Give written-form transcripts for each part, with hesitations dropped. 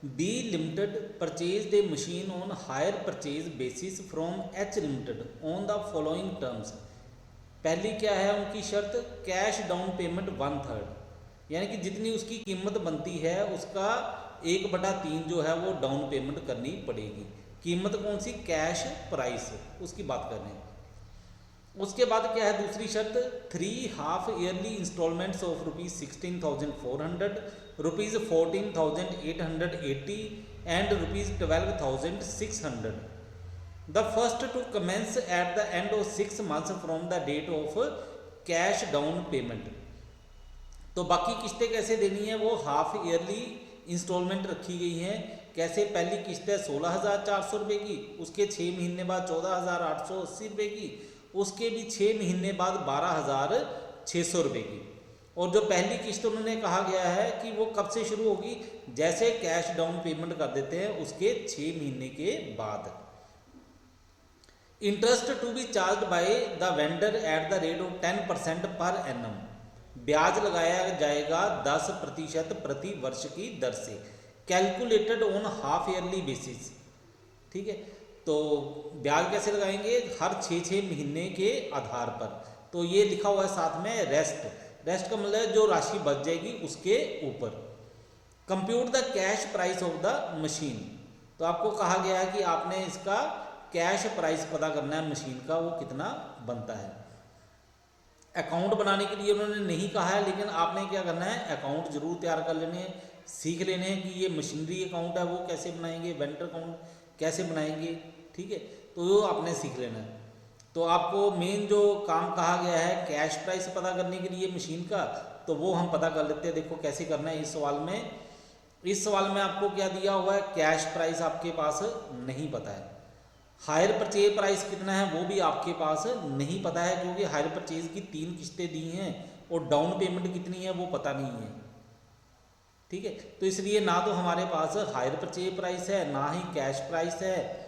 B limited purchase the machine on hire purchase basis from H limited on the following terms. पहली क्या है उनकी शर्त, cash down payment 1/3, यानी कि जितनी उसकी कीमत बनती है उसका 1/3 जो है वो डाउन पेमेंट करनी पड़ेगी। कीमत कौन सी, कैश प्राइस, उसकी बात कर रहे हैं। उसके बाद क्या है दूसरी शर्त, 3 half yearly installments of ₹16,400, ₹14,880 and ₹12,600। The first two commence at the end of 6 months from the date of cash down payment. तो बाकी किस्तें कैसे देनी है, वो हाफ ईयरली इंस्टॉलमेंट रखी गई हैं। कैसे, पहली किस्त है 16,400 रुपये की, उसके 6 महीने बाद 14,880 रुपये की, उसके भी 6 महीने बाद 12,600 रुपये की। और जो पहली किस्त उन्होंने कहा गया है कि वो कब से शुरू होगी, जैसे कैश डाउन पेमेंट कर देते हैं उसके 6 महीने के बाद। Interest to be charge by the vendor at the rate of 10% per annum. ब्याज लगाया जाएगा 10% प्रति वर्ष की दर से, calculated on half yearly basis. ठीक है, तो ब्याज कैसे लगाएंगे, हर 6 महीने के आधार पर। तो ये लिखा हुआ है साथ में रेस्ट का मतलब जो राशि बच जाएगी उसके ऊपर। Compute the cash price of the machine. तो आपको कहा गया है कि आपने इसका कैश प्राइस पता करना है मशीन का, वो कितना बनता है। अकाउंट बनाने के लिए उन्होंने नहीं कहा है, लेकिन आपने क्या करना है, अकाउंट जरूर तैयार कर लेने हैं, सीख लेने हैं कि ये मशीनरी अकाउंट है वो कैसे बनाएंगे, वेंडर अकाउंट कैसे बनाएंगे। ठीक है, तो वो आपने सीख लेना है। तो आपको मेन जो काम कहा गया है कैश प्राइस पता करने के लिए मशीन का, तो वो हम पता कर लेते हैं। देखो कैसे करना है। इस सवाल में आपको क्या दिया हुआ है, कैश प्राइस आपके पास नहीं पता है। हायर परचेज प्राइस कितना है वो भी आपके पास नहीं पता है, क्योंकि हायर परचेज की 3 किस्तें दी हैं और डाउन पेमेंट कितनी है वो पता नहीं है। ठीक है, तो इसलिए ना तो हमारे पास हायर परचेज प्राइस है ना ही कैश प्राइस है,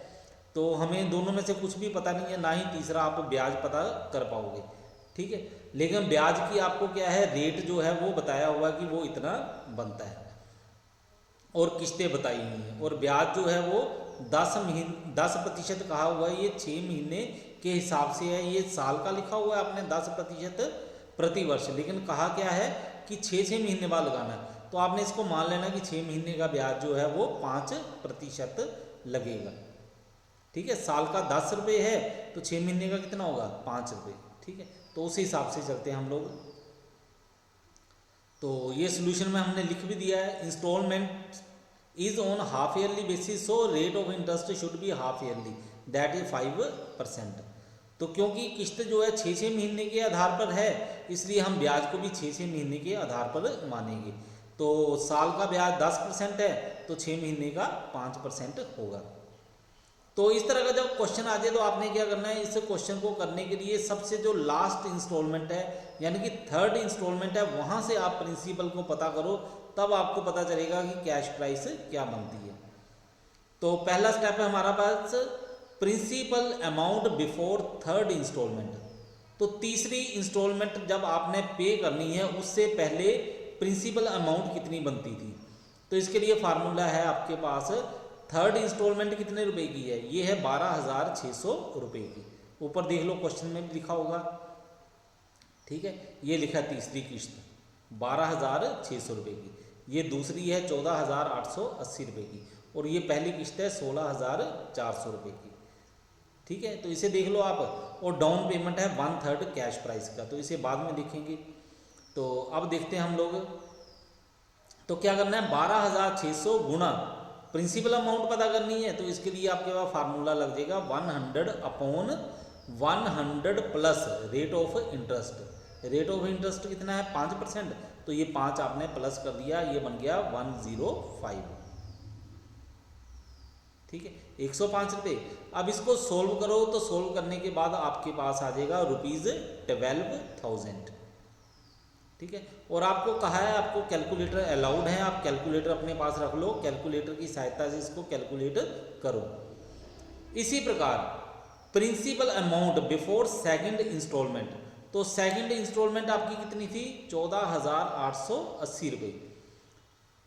तो हमें दोनों में से कुछ भी पता नहीं है, ना ही तीसरा आप ब्याज पता कर पाओगे। ठीक है, लेकिन ब्याज की आपको क्या है, रेट जो है वो बताया हुआ कि वो इतना बनता है और किस्तें बताई हुई हैं। और ब्याज जो है वो 10% कहा हुआ है, ये 6 महीने के हिसाब से है। ये साल का लिखा हुआ है आपने 10% प्रति वर्ष, लेकिन कहा क्या है कि 6 महीने बाद लगाना है। तो आपने इसको मान लेना कि 6 महीने का ब्याज जो है वो 5% लगेगा। ठीक है, साल का 10 रुपये है तो 6 महीने का कितना होगा, 5 रुपये। ठीक है, तो उस हिसाब से चलते हैं हम लोग। तो ये सोल्यूशन में हमने लिख भी दिया है, installment is on half yearly basis, so rate of interest should be half yearly, that is 5%। तो क्योंकि किस्त जो है 6 महीने के आधार पर है, इसलिए हम ब्याज को भी 6 महीने के आधार पर मानेंगे। तो साल का ब्याज 10% है तो 6 महीने का 5% होगा। तो इस तरह का जब क्वेश्चन आ जाए तो आपने क्या करना है, इस क्वेश्चन को करने के लिए सबसे जो लास्ट इंस्टॉलमेंट है यानी कि 3rd इंस्टॉलमेंट है, वहाँ से आप प्रिंसिपल को पता करो, तब आपको पता चलेगा कि कैश प्राइस क्या बनती है। तो पहला स्टेप है हमारा pass principal amount before 3rd instalment. तो तीसरी इंस्टॉलमेंट जब आपने पे करनी है उससे पहले प्रिंसिपल अमाउंट कितनी बनती थी। तो इसके लिए फार्मूला है आपके पास, 3rd इंस्टॉलमेंट कितने रुपए की है, ये है 12,600 रुपये की। ऊपर देख लो क्वेश्चन में भी लिखा होगा। ठीक है, ये लिखा है तीसरी किस्त 12,600 रुपये की, ये दूसरी है 14,880 रुपये की, और ये पहली किस्त है 16,400 रुपये की। ठीक है, तो इसे देख लो आप। और डाउन पेमेंट है 1/3 कैश प्राइस का, तो इसे बाद में देखेंगे। तो अब देखते हैं हम लोग, तो क्या करना है, 12,600 गुणा प्रिंसिपल अमाउंट पता करनी है। तो इसके लिए आपके पास फार्मूला लग जाएगा 100/100 plus rate of interest. Rate of interest कितना है, 5%, तो ये 5 आपने प्लस कर दिया, ये बन गया 105। ठीक है, 105 रुपये। अब इसको सोल्व करो, तो सोल्व करने के बाद आपके पास आ जाएगा ₹12,000। ठीक है, और आपको कहा है आपको कैलकुलेटर अलाउड है, आप कैलकुलेटर अपने पास रख लो, कैलकुलेटर की सहायता से इसको कैलकुलेट करो। इसी प्रकार principal amount before 2nd instalment, तो 2nd इंस्टॉलमेंट आपकी कितनी थी, 14,880 रुपये।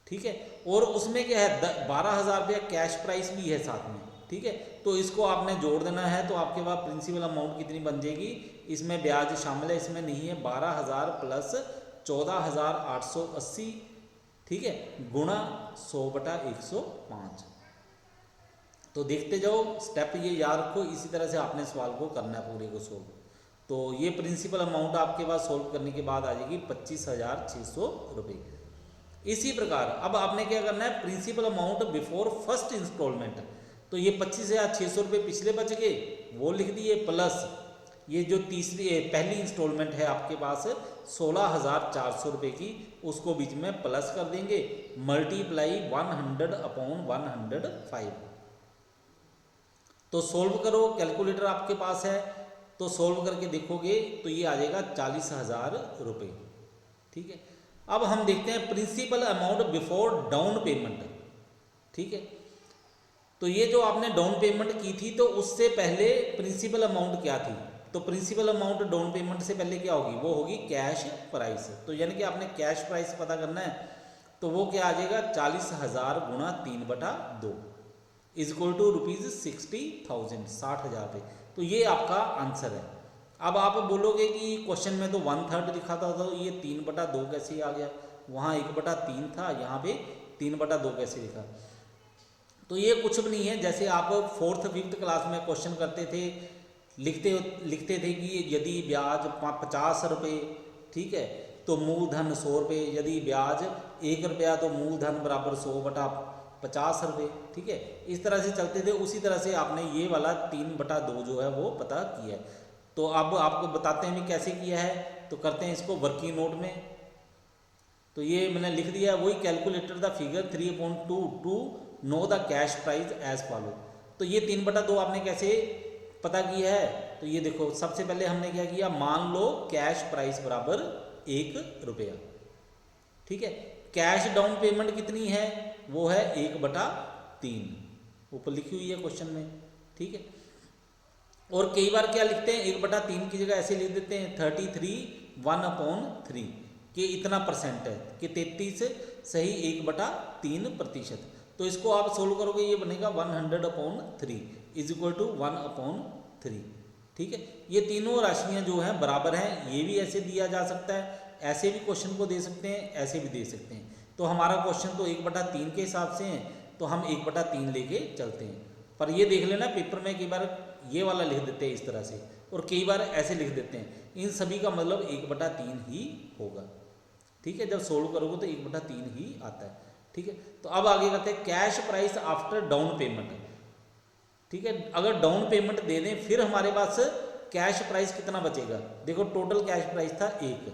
ठीक है। और उसमें क्या है 12,000 रुपया कैश प्राइस भी है साथ में, ठीक है। तो इसको आपने जोड़ देना है, तो आपके पास प्रिंसिपल अमाउंट कितनी बन जाएगी, इसमें ब्याज शामिल है, इसमें नहीं है, 12,000 प्लस 14,880, ठीक है, गुणा 100/105। तो देखते जाओ स्टेप, ये याद रखो, इसी तरह से आपने सवाल को करना है पूरे को सोल्व। तो ये प्रिंसिपल अमाउंट आपके पास सोल्व करने के बाद आ जाएगी 25,600 रुपये। इसी प्रकार अब आपने क्या करना है, principal amount before first installment, तो ये 25,600 रुपये पिछले बच गए, वो लिख दिए, प्लस ये जो पहली इंस्टॉलमेंट है आपके पास 16,400 रुपये की, उसको बीच में प्लस कर देंगे, मल्टीप्लाई 100/105। तो सोल्व करो, कैलकुलेटर आपके पास है, तो सोल्व करके देखोगे तो ये आ जाएगा 40,000 रुपये, ठीक है। अब हम देखते हैं principal amount before down payment, ठीक है। तो ये जो आपने डाउन पेमेंट की थी, तो उससे पहले प्रिंसिपल अमाउंट क्या थी, तो प्रिंसिपल अमाउंट डाउन पेमेंट से पहले क्या होगी, वो होगी कैश प्राइस। तो यानी कि आपने कैश प्राइस पता करना है, तो वो क्या आ जाएगा 40,000 गुणा 3/2 इजक्वल टू ₹60,000, 60,000 रुपये। तो ये आपका आंसर है। अब आप बोलोगे कि क्वेश्चन में तो 1/3 दिखाता था, तो ये 3/2 कैसे आ गया, वहाँ 1/3 था, यहाँ पे 3/2 कैसे लिखा। तो ये कुछ भी नहीं है, जैसे आप 4th 5th क्लास में क्वेश्चन करते थे, लिखते थे कि यदि ब्याज 50 रुपये, ठीक है, तो मूलधन 100 रुपये, यदि ब्याज 1 रुपया तो मूलधन बराबर 100/50 रुपये, ठीक है। इस तरह से चलते थे, उसी तरह से आपने ये वाला 3/2 जो है वो पता किया है। तो अब आपको बताते हैं भी कैसे किया है, तो करते हैं इसको वर्किंग नोट में। तो ये मैंने लिख दिया है, वही calculator the figure 3/2 to know the cash price as follow. तो ये 3/2 आपने कैसे पता किया है, तो ये देखो, सबसे पहले हमने क्या किया, मान लो कैश प्राइस बराबर 1 रुपया, ठीक है। कैश डाउन पेमेंट कितनी है, वो है 1/3, ऊपर लिखी हुई है क्वेश्चन में, ठीक है। और कई बार क्या लिखते हैं, 1/3 की जगह ऐसे लिख देते हैं 33 कि इतना परसेंट है, कि 33 सही 1/3%। तो इसको आप सोल्व करोगे, ये बनेगा 100/3 इजक्वल टू 1/3, ठीक है। ये तीनों राशियां जो हैं बराबर हैं, ये भी ऐसे दिया जा सकता है, ऐसे भी क्वेश्चन को दे सकते हैं, ऐसे भी दे सकते हैं। तो हमारा क्वेश्चन तो 1/3 के हिसाब से है, तो हम 1/3 लेके चलते हैं। पर ये देख लेना पेपर में कई बार ये वाला लिख देते हैं इस तरह से, और कई बार ऐसे लिख देते हैं, इन सभी का मतलब 1/3 ही होगा, ठीक है। जब सोल्व करोगे तो 1/3 ही आता है, ठीक है। तो अब आगे करते हैं cash price after down payment, ठीक है। अगर डाउन पेमेंट दे दें, फिर हमारे पास कैश प्राइस कितना बचेगा, देखो टोटल कैश प्राइस था 1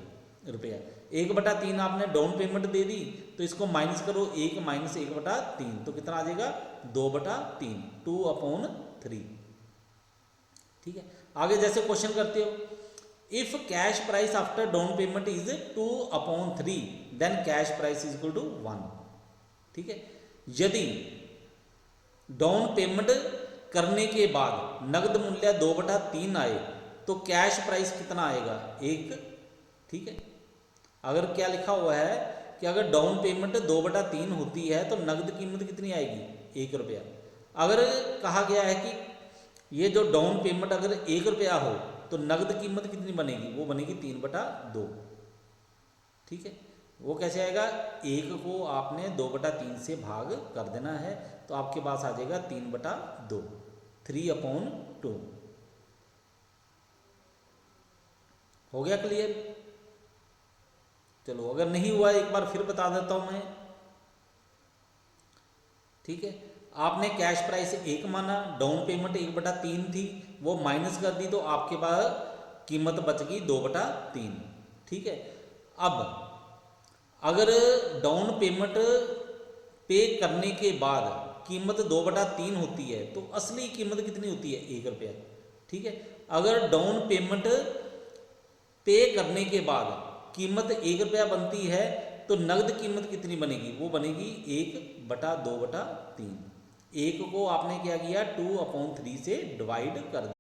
रुपया, 1/3 आपने डाउन पेमेंट दे दी, तो इसको माइनस करो, 1 - 1/3, तो कितना आ जाएगा 2/3, 2/3, ठीक है। आगे जैसे क्वेश्चन करते हो, if cash price after down payment is 2/3 then cash price is equal to 1, ठीक है। यदि डाउन पेमेंट करने के बाद नगद मूल्य 2/3 आए, तो कैश प्राइस कितना आएगा 1, ठीक है। अगर क्या लिखा हुआ है कि अगर डाउन पेमेंट 2/3 होती है, तो नगद कीमत कितनी आएगी 1 रुपया। अगर कहा गया है कि ये जो डाउन पेमेंट अगर 1 रुपया हो, तो नगद कीमत कितनी बनेगी, वो बनेगी 3/2, ठीक है। वो कैसे आएगा, 1 को आपने 2/3 से भाग कर देना है, तो आपके पास आ जाएगा 3/2, 3/2। हो गया क्लियर। चलो अगर नहीं हुआ एक बार फिर बता देता हूं मैं, ठीक है। आपने कैश प्राइस 1 माना, डाउन पेमेंट 1/3 थी, वो माइनस कर दी, तो आपके पास कीमत बच गई 2/3, ठीक है। अब अगर डाउन पेमेंट पे करने के बाद कीमत 2/3 होती है, तो असली कीमत कितनी होती है 1 रुपया, ठीक है। अगर डाउन पेमेंट पे करने के बाद कीमत 1 रुपया बनती है, तो नगद कीमत कितनी बनेगी, वो बनेगी 1/2/3। 1 को आपने क्या किया 2/3 से डिवाइड कर दिया।